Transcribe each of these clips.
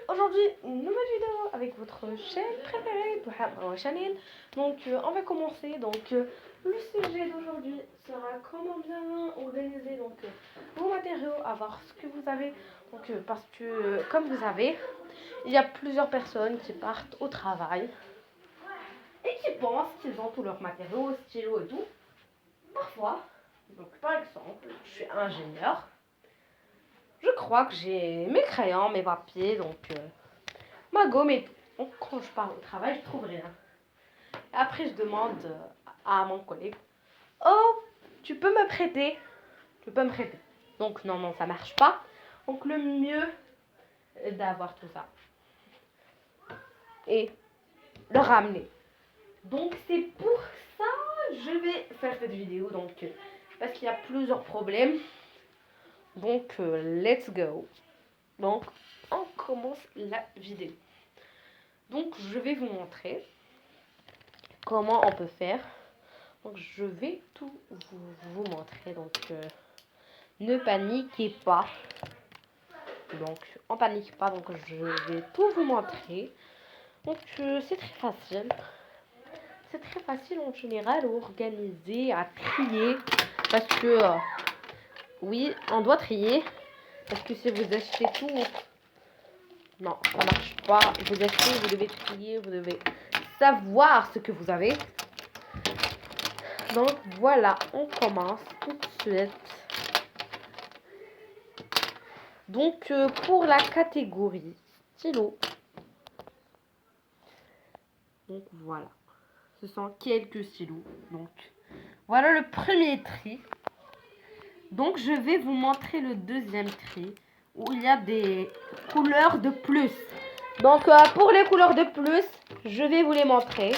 Aujourd'hui, une nouvelle vidéo avec votre chaîne préférée, Bouhab Channel. Donc, on va commencer. Donc, le sujet d'aujourd'hui sera comment bien organiser vos matériaux, avoir ce que vous avez. Donc, parce que, comme vous savez, il y a plusieurs personnes qui partent au travail et qui pensent qu'ils ont tous leurs matériaux, stylos et tout. Parfois, donc par exemple, je suis ingénieur. Je crois que j'ai mes crayons, mes papiers, ma gomme et tout. Donc quand je pars au travail, je trouve rien. Et après, je demande à mon collègue, oh, tu peux me prêter? Tu peux me prêter? Donc non, ça marche pas. Donc le mieux est d'avoir tout ça et le ramener. Donc c'est pour ça que je vais faire cette vidéo. Parce qu'il y a plusieurs problèmes. Donc let's go. Donc on commence la vidéo. Donc je vais vous montrer comment on peut faire. Donc je vais tout vous montrer. Ne paniquez pas. Donc on panique pas. Donc je vais tout vous montrer. Donc c'est très facile. C'est très facile en général à organiser, à trier. Parce que oui, on doit trier. Parce que si vous achetez tout, non, ça marche pas. Vous achetez, vous devez trier, vous devez savoir ce que vous avez. Donc voilà, on commence tout de suite. Donc pour la catégorie stylo, donc voilà, ce sont quelques stylos. Donc voilà le premier tri. Donc je vais vous montrer le deuxième tri où il y a des couleurs de plus. Donc pour les couleurs de plus, je vais vous les montrer.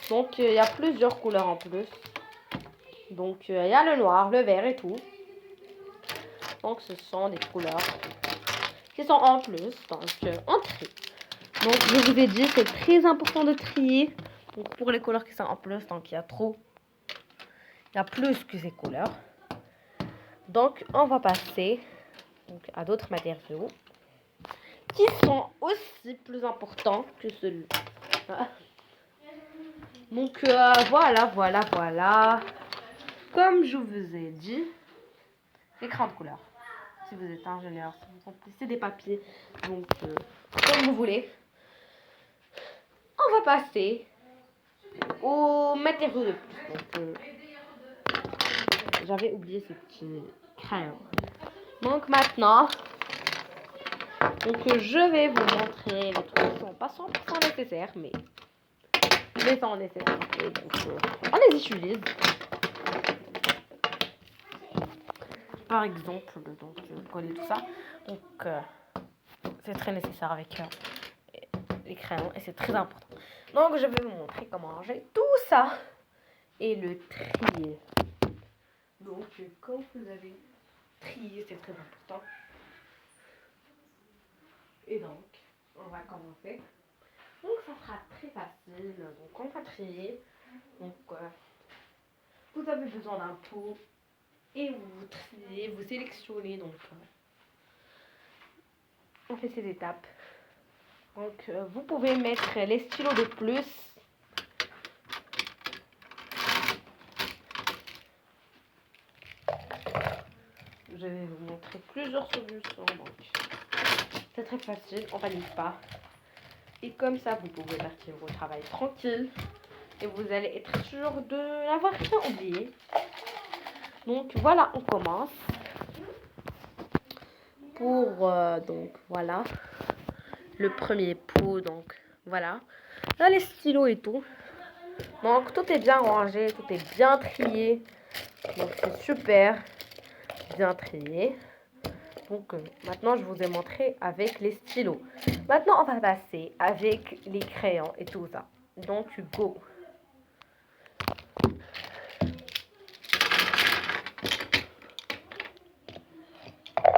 Donc il y a plusieurs couleurs en plus. Donc il y a le noir, le vert et tout. Donc ce sont des couleurs qui sont en plus. Donc on trie. Donc je vous ai dit, c'est très important de trier. Donc pour les couleurs qui sont en plus, donc il y a plus que ces couleurs. Donc on va passer à d'autres matériaux qui sont aussi plus importants que celui-là. Donc voilà. Comme je vous ai dit, l'écran de couleur. Si vous êtes ingénieur, si vous remplissez des papiers, donc comme vous voulez. On va passer aux matériaux de plus. J'avais oublié ce petit crayon. Donc maintenant, je vais vous montrer les trucs qui sont pas 100% nécessaires, mais ils sont nécessaires. On les utilise. Par exemple, coller tout ça. Donc c'est très nécessaire avec les crayons et c'est très important. Donc je vais vous montrer comment ranger tout ça et le trier. Donc quand vous avez trié, c'est très important. Et donc, on va commencer. Donc ça sera très facile. Donc on va trier. Donc vous avez besoin d'un pot et vous triez, vous sélectionnez. Donc on fait ces étapes. Donc vous pouvez mettre les stylos de plus. Je vais vous montrer plusieurs solutions. Donc c'est très facile, on panique pas. Et comme ça, vous pouvez partir au travail tranquille. Et vous allez être sûr de n'avoir rien oublié. Donc voilà, on commence. Pour donc voilà le premier pot. Donc voilà. Là les stylos et tout. Donc tout est bien rangé, tout est bien trié. Donc c'est super bien trié. Donc maintenant je vous ai montré avec les stylos. Maintenant on va passer avec les crayons et tout ça. Donc go.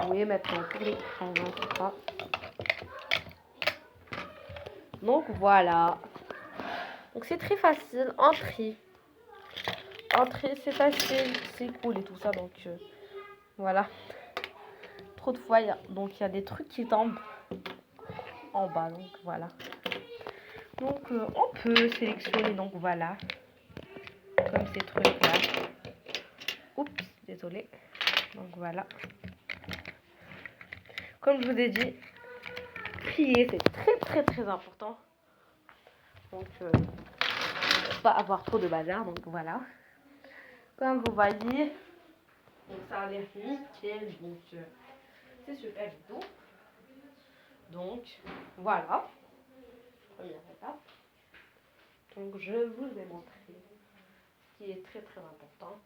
Oui, maintenant pour les crayons, c'est ça. Donc voilà. Donc c'est très facile, en tri. En tri c'est facile, c'est cool et tout ça. Donc voilà. Trop de fois, il y a des trucs qui tombent. en bas, donc voilà. Donc on peut sélectionner, donc voilà, comme ces trucs là. Oups, désolé. Donc voilà. Comme je vous ai dit, trier c'est très important. Donc pas avoir trop de bazar, donc voilà. Comme vous voyez, donc ça a l'air nickel, donc c'est super du tout. Donc voilà, première étape. Donc je vous ai montré ce qui est très important.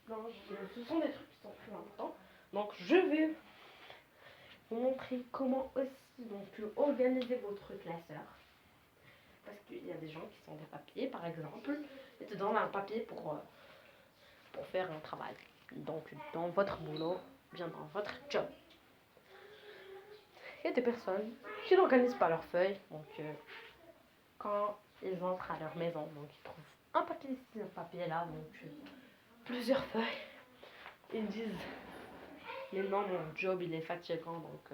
Donc ce sont des trucs qui sont très importants. Donc je vais vous montrer comment aussi donc organiser votre classeur. Parce qu'il y a des gens qui sont des papiers, par exemple, et te donnent un papier pour faire un travail. Donc, dans votre boulot, bien dans votre job. Il y a des personnes qui n'organisent pas leurs feuilles. Donc, quand ils entrent à leur maison, donc ils trouvent un papier ici, un papier là, donc plusieurs feuilles. Ils disent, mais non, mon job, il est fatigant, donc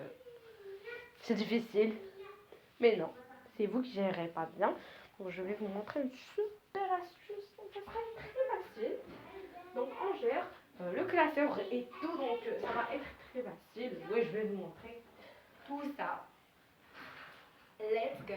c'est difficile. Mais non, c'est vous qui gérez pas bien. Donc, je vais vous montrer une super astuce. Donc, ça sera très facile. Donc, on gère le classeur et tout. Donc, ça va être très facile. Oui, je vais vous montrer tout ça. Let's go.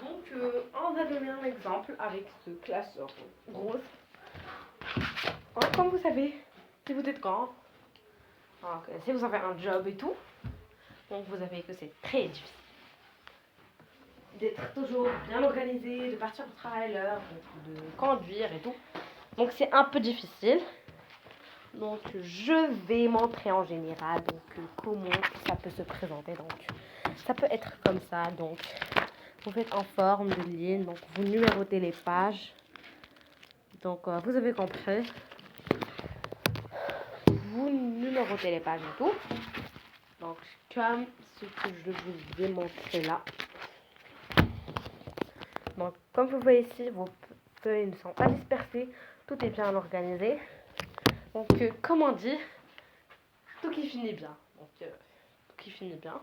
Donc, on va donner un exemple avec ce classeur rose. Comme vous savez, si vous êtes grand, donc, si vous avez un job et tout, donc vous savez que c'est très difficile d'être toujours bien organisé, de partir au travail à l'heure, de conduire et tout. Donc c'est un peu difficile. Donc je vais montrer en général donc comment ça peut se présenter. Donc ça peut être comme ça. Donc vous faites en forme de ligne. Donc vous numérotez les pages. Donc vous avez compris. Vous numérotez les pages et tout. Donc comme ce que je vous ai montré là. Donc comme vous voyez ici, vos feuilles ne sont pas dispersées. Tout est bien organisé. Donc comme on dit, tout qui finit bien. Donc tout qui finit bien.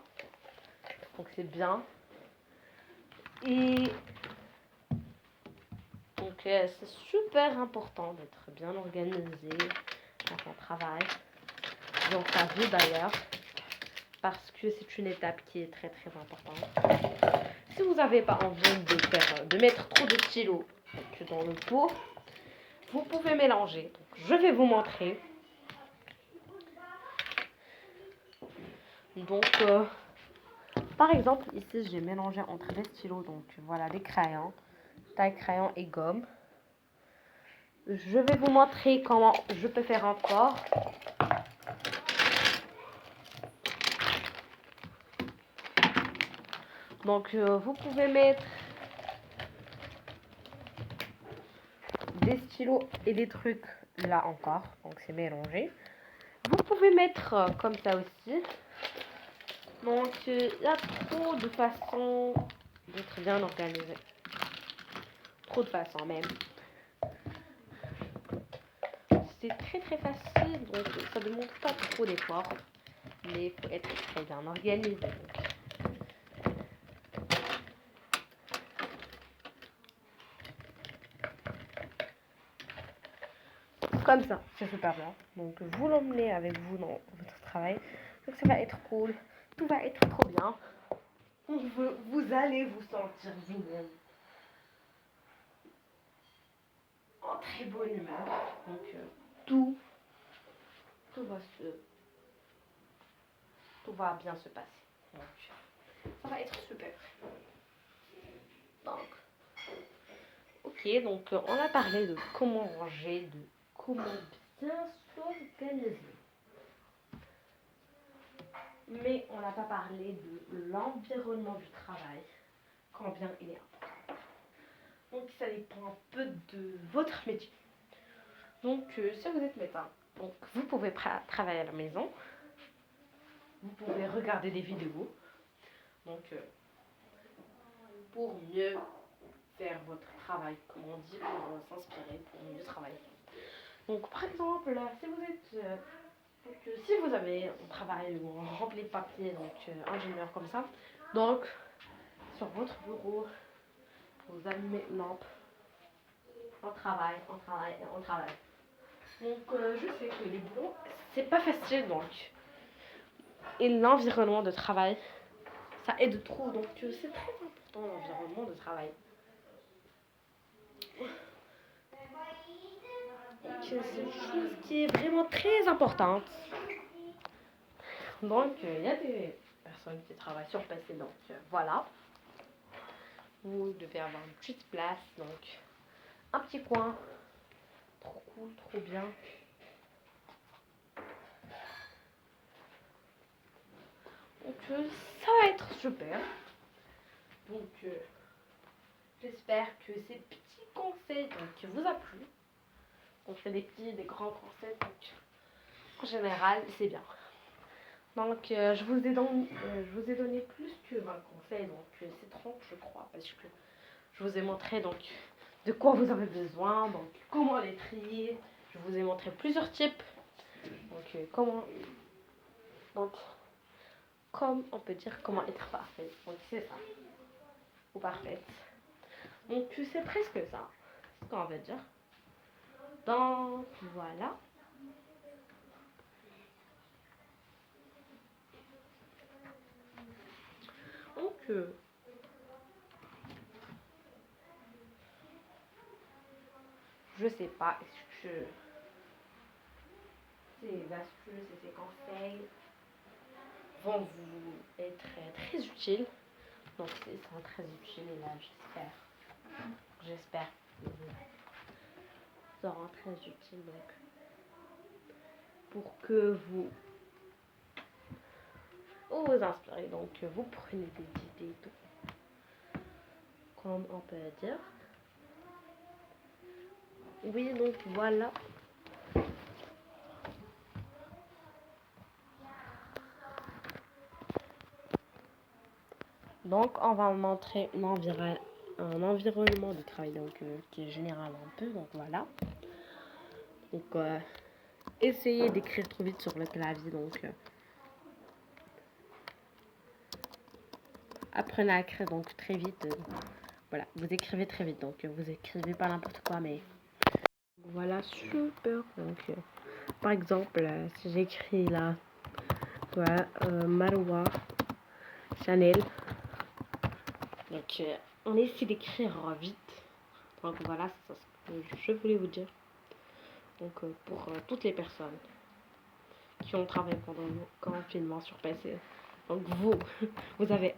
Donc c'est bien. Et donc c'est super important d'être bien organisé dans son travail, dans sa vie d'ailleurs, parce que c'est une étape qui est très importante. Si vous n'avez pas envie de mettre trop de stylos dans le pot, vous pouvez mélanger. Donc, je vais vous montrer. Donc par exemple ici j'ai mélangé entre des stylos, donc voilà, des crayons, taille crayon et gomme. Je vais vous montrer comment je peux faire encore. Donc vous pouvez mettre des stylos et des trucs là encore, donc c'est mélangé. Vous pouvez mettre comme ça aussi. Donc il y a trop de façons d'être bien organisé. Trop de façons même. C'est très facile, donc ça ne demande pas trop d'efforts. Mais il faut être très bien organisé. Comme ça, c'est super bien. Donc vous l'emmenez avec vous dans votre travail. Donc ça va être cool. Tout va être trop bien. Donc vous allez vous sentir vous-même en très bonne humeur. Donc tout va bien se passer. Donc ça va être super. Donc ok, donc on a parlé de comment ranger, de comment bien s'organiser. Mais on n'a pas parlé de l'environnement du travail, combien il est important. Donc ça dépend un peu de votre métier. Donc si vous êtes médecin, donc vous pouvez travailler à la maison. Vous pouvez regarder des vidéos. Donc pour mieux faire votre travail, comme on dit, pour s'inspirer, pour mieux travailler. Donc par exemple, si vous êtes si vous avez un travail où on remplit le papier, donc ingénieur comme ça, donc sur votre bureau, vous allumez une lampe, on travaille, on travaille et on travaille. Donc je sais que les boulots, c'est pas facile donc. Et l'environnement de travail, ça aide trop, donc c'est très important l'environnement de travail. Donc c'est une chose qui est vraiment très importante. Donc il y a des personnes qui travaillent sur PC, donc voilà. Vous devez avoir une petite place, donc un petit coin. Trop cool, trop bien. Donc ça va être super. Donc j'espère que ces petits conseils donc, vous a plu. On fait des petits, des grands conseils. Donc en général, c'est bien. Donc je vous ai donné plus que 20 conseils. Donc c'est 30 je crois. Parce que je vous ai montré donc de quoi vous avez besoin. Donc comment les trier. Je vous ai montré plusieurs types. Donc donc comme on peut dire comment être parfait. Donc c'est ça. Ou parfaite. Donc c'est presque ça. C'est ce qu'on va dire. Donc voilà. Donc je sais pas est-ce que ces astuces et ces conseils vont vous être très utiles. Donc ils sont très utiles et là j'espère qu'ils seront très utiles donc pour que vous vous inspirez. Donc vous prenez des idées tout comme on peut dire. Oui donc voilà. Donc on va montrer un environnement de travail donc qui est général un peu donc voilà. Donc essayez d'écrire trop vite sur le clavier donc apprenez à écrire donc très vite. Voilà, vous écrivez très vite donc vous écrivez pas n'importe quoi mais voilà super donc par exemple si j'écris là voilà Marwa Chanel donc on essaie d'écrire vite donc voilà c'est ça ce que je voulais vous dire donc pour toutes les personnes qui ont travaillé pendant le confinement sur PC donc vous avez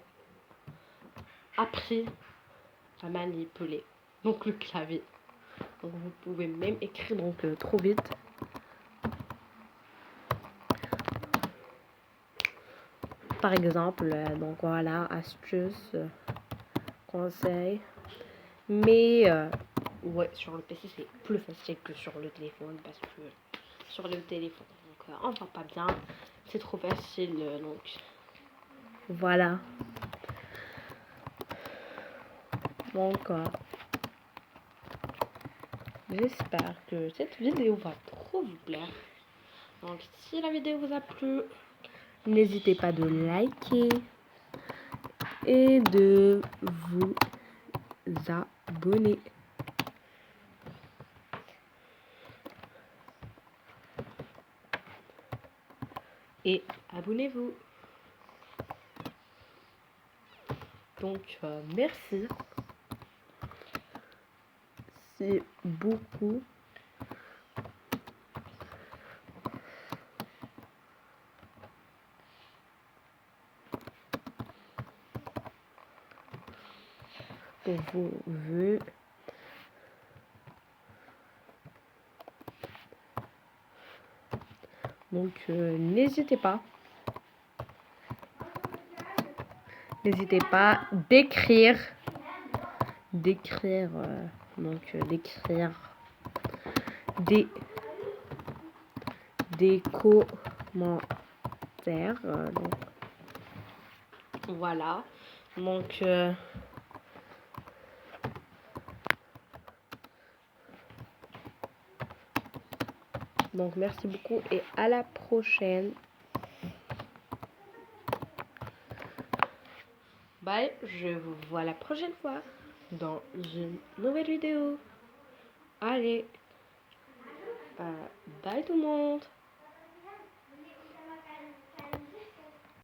appris à manipuler donc le clavier donc vous pouvez même écrire donc trop vite. Par exemple, donc voilà, astuces, conseils. Mais ouais, sur le PC c'est plus facile que sur le téléphone parce que sur le téléphone, donc on va pas bien, c'est trop facile donc voilà. Donc j'espère que cette vidéo va trop vous plaire. Donc si la vidéo vous a plu, n'hésitez pas de liker et de vous abonner. Et abonnez-vous. Donc merci. C'est beaucoup. Pour vos vœux. Donc n'hésitez pas d'écrire d'écrire d'écrire des commentaires. Donc, voilà. Donc merci beaucoup et à la prochaine. Bye, je vous vois la prochaine fois dans une nouvelle vidéo. Allez, bye tout le monde.